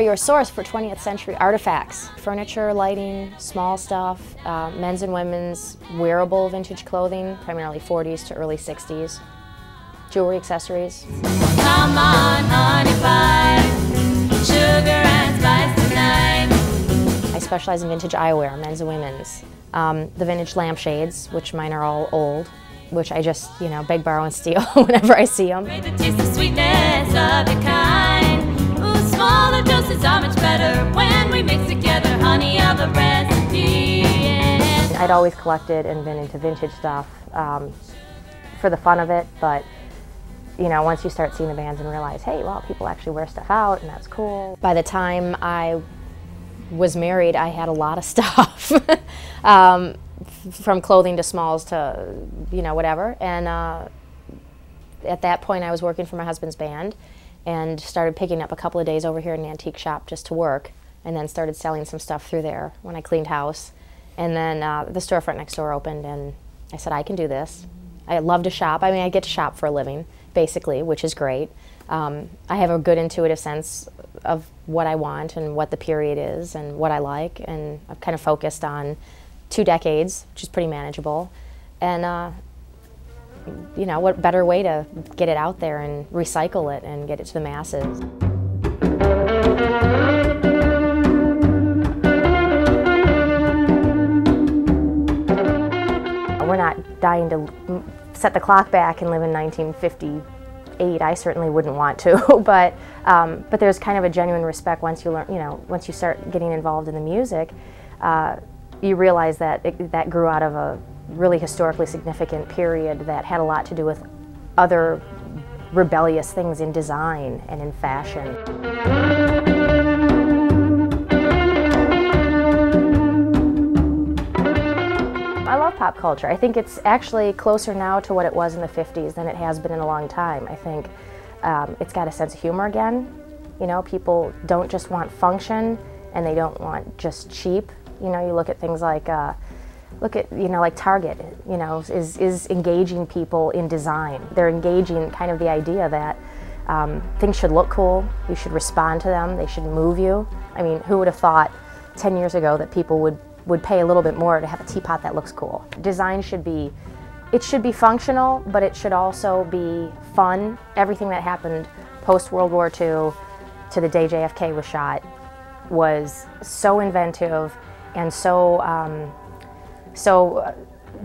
your source for 20th century artifacts. Furniture, lighting, small stuff, men's and women's wearable vintage clothing, primarily 40s to early 60s. Jewelry, accessories. Come on, honey pie, sugar and spice tonight. I specialize in vintage eyewear, men's and women's. The vintage lampshades, which mine are all old, which I just, beg, borrow, and steal whenever I see them. With the taste of sweetness of the kind. Ooh, smaller doses are much better when we mix together honey of a recipe. Yeah. I'd always collected and been into vintage stuff for the fun of it, but once you start seeing the bands and realize, hey, well, people actually wear stuff out, and that's cool. By the time I was married, I had a lot of stuff, from clothing to smalls to, whatever. And at that point, I was working for my husband's band and started picking up a couple of days over here in an antique shop just to work, and then started selling some stuff through there when I cleaned house. And then the storefront next door opened, and I said, I can do this. I love to shop. I mean, I get to shop for a living, basically, which is great. I have a good intuitive sense of what I want and what the period is and what I like, and I've kind of focused on 2 decades, which is pretty manageable. And what better way to get it out there and recycle it and get it to the masses. We're not dying to set the clock back and live in 1958. I certainly wouldn't want to, but there's kind of a genuine respect once you learn, once you start getting involved in the music, you realize that that grew out of a really historically significant period that had a lot to do with other rebellious things in design and in fashion. I love pop culture. I think it's actually closer now to what it was in the 50s than it has been in a long time. I think it's got a sense of humor again. People don't just want function, and they don't want just cheap. You look at things like, like Target, is engaging people in design. They're engaging kind of the idea that things should look cool, you should respond to them, they should move you. I mean, who would have thought 10 years ago that people would pay a little bit more to have a teapot that looks cool? Design should be functional, but it should also be fun. Everything that happened post-World War II to the day JFK was shot was so inventive and so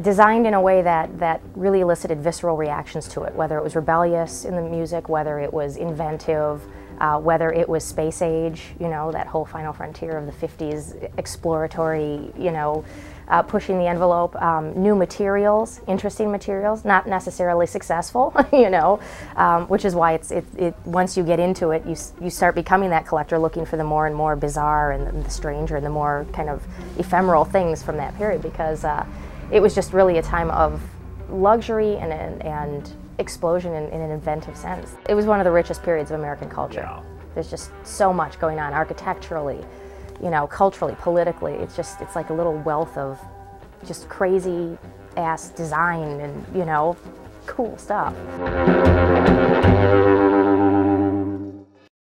designed in a way that really elicited visceral reactions to it, whether it was rebellious in the music, whether it was inventive, whether it was space age, that whole final frontier of the 50s, exploratory, pushing the envelope, new materials, interesting materials, not necessarily successful, which is why once you get into it, you start becoming that collector looking for the more and more bizarre and the stranger and the more kind of ephemeral things from that period, because it was just really a time of luxury and explosion in an inventive sense. It was one of the richest periods of American culture. Yeah. There's just so much going on architecturally, culturally, politically. It's like a little wealth of just crazy ass design and, cool stuff.